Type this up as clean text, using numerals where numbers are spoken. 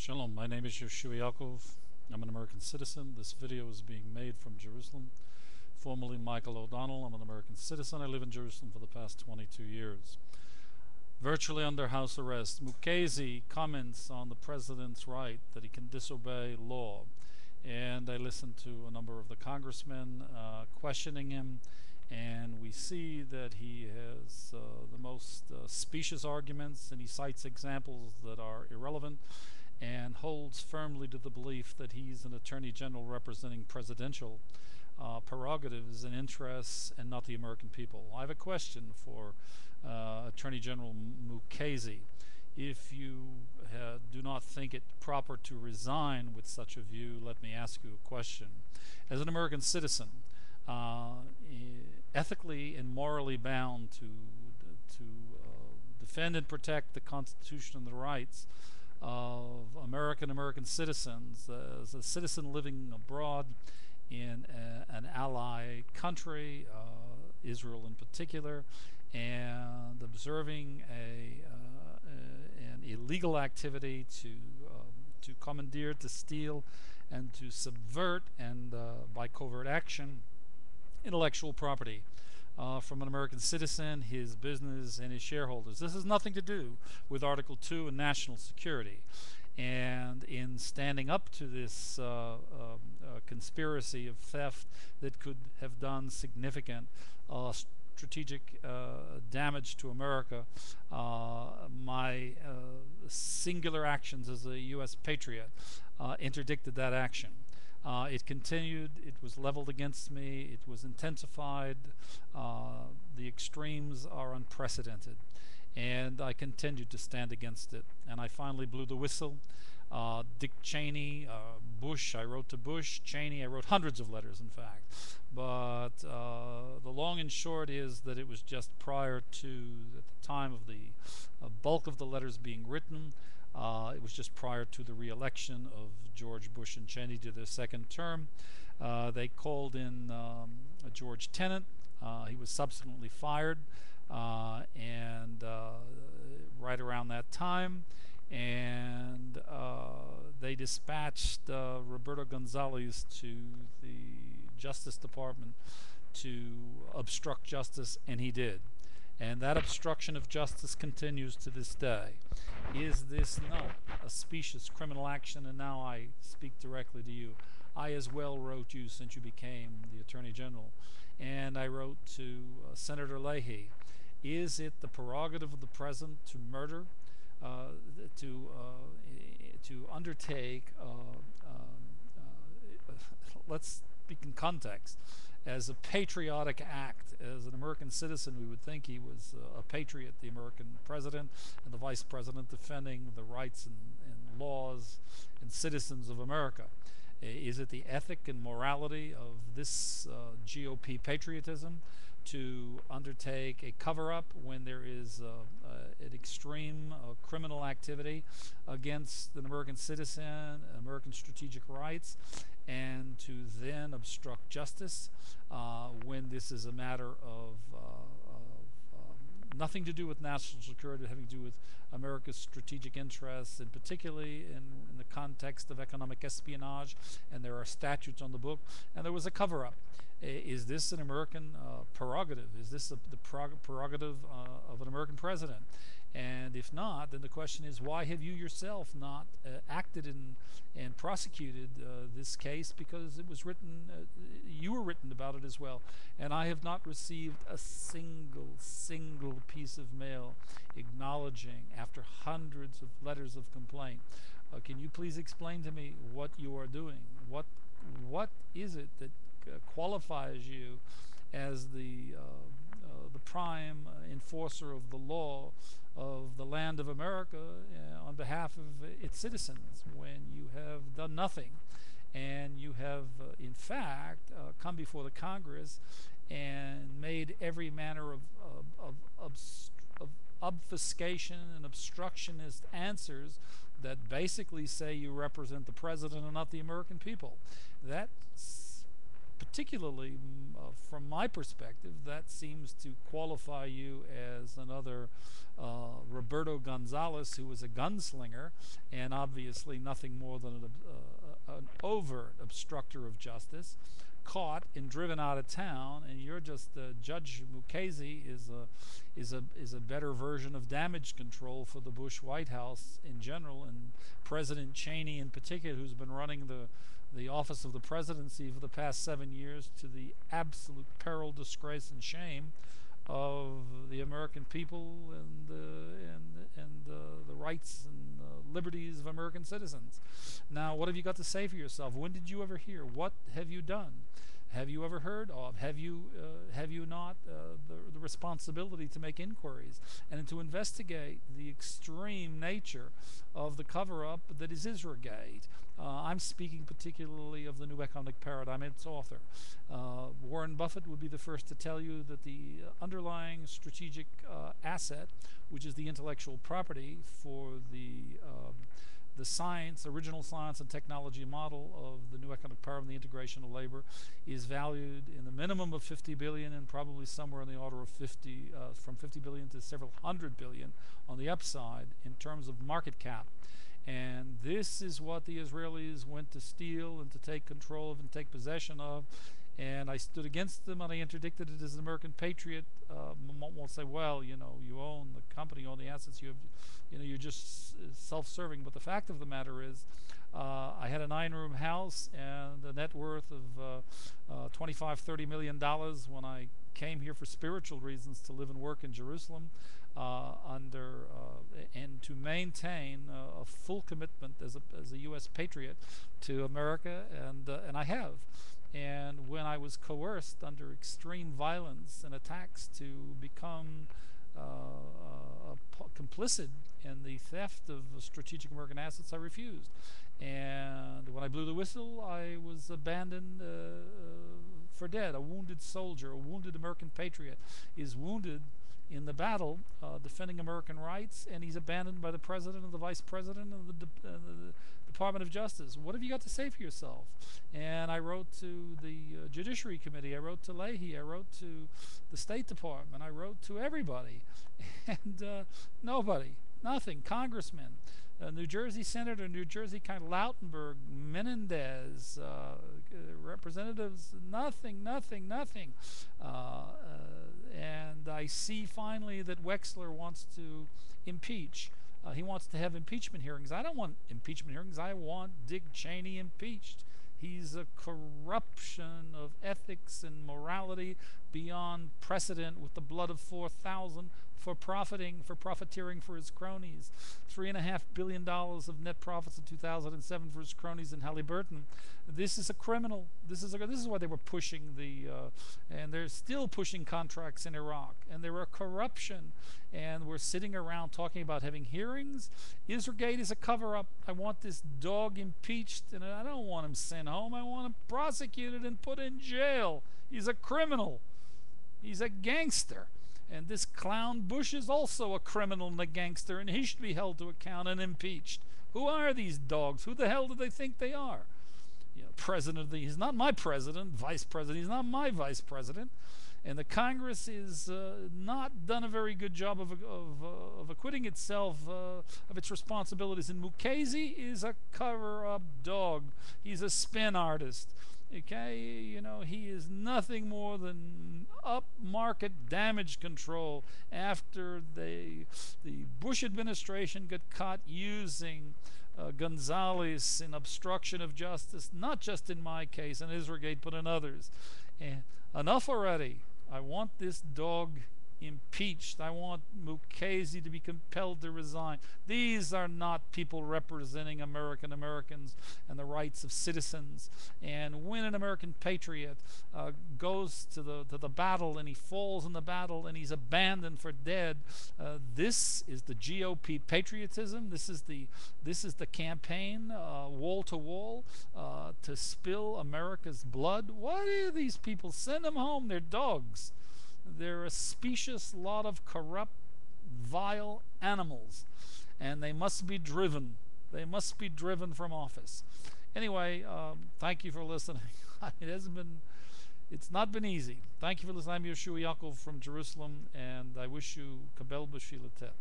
Shalom, my name is Yehoshua. I'm an American citizen. This video is being made from Jerusalem. Formerly Michael O'Donnell, I'm an American citizen. I live in Jerusalem for the past 22 years. Virtually under house arrest, Mukasey comments on the president's right that he can disobey law. And I listened to a number of the congressmen questioning him, and we see that he has the most specious arguments, and he cites examples that are irrelevant and holds firmly to the belief that he's an attorney general representing presidential prerogatives and interests and not the American people. I have a question for Attorney General Mukasey. If you do not think it proper to resign with such a view, let me ask you a question. As an American citizen, ethically and morally bound to defend and protect the Constitution and the rights of American citizens, as a citizen living abroad in an ally country, Israel in particular, and observing an illegal activity to commandeer, to steal, and to subvert, and by covert action, intellectual property from an American citizen, his business, and his shareholders. This has nothing to do with Article 2 and national security. And in standing up to this conspiracy of theft that could have done significant strategic damage to America, my singular actions as a U.S. patriot interdicted that action. It continued, it was leveled against me, it was intensified, the extremes are unprecedented, and I continued to stand against it, and I finally blew the whistle. Dick Cheney, Bush, I wrote to Bush, Cheney, I wrote hundreds of letters in fact, but the long and short is that it was just prior to, at the time of the bulk of the letters being written, it was just prior to the re-election of George Bush and Cheney to their second term. They called in George Tenet. He was subsequently fired, and right around that time, and they dispatched Roberto Gonzales to the Justice Department to obstruct justice, and he did. And that obstruction of justice continues to this day. Is this not a specious criminal action? And now I speak directly to you. I as well wrote you since you became the Attorney General, and I wrote to Senator Leahy. Is it the prerogative of the President to murder, to undertake, let's speak in context, as a patriotic act? As an American citizen, we would think he was a patriot, the American president and the vice president, defending the rights and laws and citizens of America. Is it the ethic and morality of this GOP patriotism to undertake a cover-up when there is an extreme criminal activity against an American citizen, American strategic rights, and to then obstruct justice when this is a matter of nothing to do with national security, having to do with America's strategic interests, and particularly in the context of economic espionage, and there are statutes on the book, and there was a cover-up. Is this an American prerogative? Is this the prerogative of an American president? And if not, then the question is, why have you yourself not acted and prosecuted this case? Because it was written, you were written about it as well. And I have not received a single piece of mail acknowledging, after hundreds of letters of complaint. Can you please explain to me what you are doing? What is it that qualifies you as the prime enforcer of the law of the land of America on behalf of its citizens, when you have done nothing, and you have in fact come before the Congress and made every manner of obfuscation and obstructionist answers that basically say you represent the president and not the American people? That's particularly from my perspective, that seems to qualify you as another Roberto Gonzales, who was a gunslinger and obviously nothing more than an overt obstructor of justice, caught and driven out of town. And you're just Judge Mukasey is a better version of damage control for the Bush White House in general, and President Cheney in particular, who's been running the office of the presidency for the past 7 years to the absolute peril, disgrace, and shame of the American people and the rights and liberties of American citizens. Now, what have you got to say for yourself? When did you ever hear? What have you done? Have you ever heard of? Have you not the responsibility to make inquiries and to investigate the extreme nature of the cover-up that is Isragate? I'm speaking particularly of the new economic paradigm and its author. Warren Buffett would be the first to tell you that the underlying strategic asset, which is the intellectual property for the science, original science and technology model of the new economic paradigm, the integration of labor, is valued in the minimum of 50 billion and probably somewhere in the order of from 50 billion to several hundred billion on the upside in terms of market cap. And this is what the Israelis went to steal and to take control of and take possession of. And I stood against them, and I interdicted it as an American patriot. Won't say, well, you own the company, you own the assets, you're just self-serving. But the fact of the matter is, I had a 9-room house and a net worth of $25-30 million when I came here for spiritual reasons to live and work in Jerusalem, and to maintain a full commitment as a U.S. patriot to America, and I have. And when I was coerced under extreme violence and attacks to become complicit in the theft of strategic American assets, I refused. And when I blew the whistle, I was abandoned for dead. A wounded soldier, a wounded American patriot, is wounded in the battle defending American rights, and he's abandoned by the president and the vice president of the Department of Justice. What have you got to say for yourself? And I wrote to the Judiciary Committee, I wrote to Leahy, I wrote to the State Department, I wrote to everybody, and nobody, nothing. Congressmen, New Jersey Senator, New Jersey kind of Lautenberg, Menendez, representatives, nothing. And I see finally that Wexler wants to impeach. He wants to have impeachment hearings. I don't want impeachment hearings. I want Dick Cheney impeached. He's a corruption of ethics and morality beyond precedent, with the blood of 4,000 for profiteering for his cronies. $3.5 billion of net profits in 2007 for his cronies in Halliburton. This is a criminal. This is why they were pushing and they're still pushing contracts in Iraq. And there were corruption. And we're sitting around talking about having hearings. Isragate is a cover-up. I want this dog impeached, and I don't want him sent home. I want him prosecuted and put in jail. He's a criminal. He's a gangster. And this clown Bush is also a criminal and a gangster, and he should be held to account and impeached. Who are these dogs? Who the hell do they think they are? He's not my president, vice president. He's not my vice president. And the Congress is not done a very good job of acquitting itself of its responsibilities. And Mukasey is a cover-up dog. He's a spin artist. Okay, he is nothing more than upmarket damage control after the Bush administration got caught using Gonzales in obstruction of justice, not just in my case in Isragate, but in others. And enough already. I want this dog impeached. I want Mukasey to be compelled to resign. These are not people representing Americans and the rights of citizens. And when an American patriot goes to the battle, and he falls in the battle, and he's abandoned for dead, this is the GOP patriotism. This is the campaign, wall to wall, to spill America's blood. What are these people? Send them home. They're dogs. They're a specious lot of corrupt, vile animals, and they must be driven. They must be driven from office. Anyway, thank you for listening. It hasn't been it's not been easy. Thank you for listening. I'm Yehoshua Yaakov from Jerusalem, and I wish you Kabel B'Shilatet.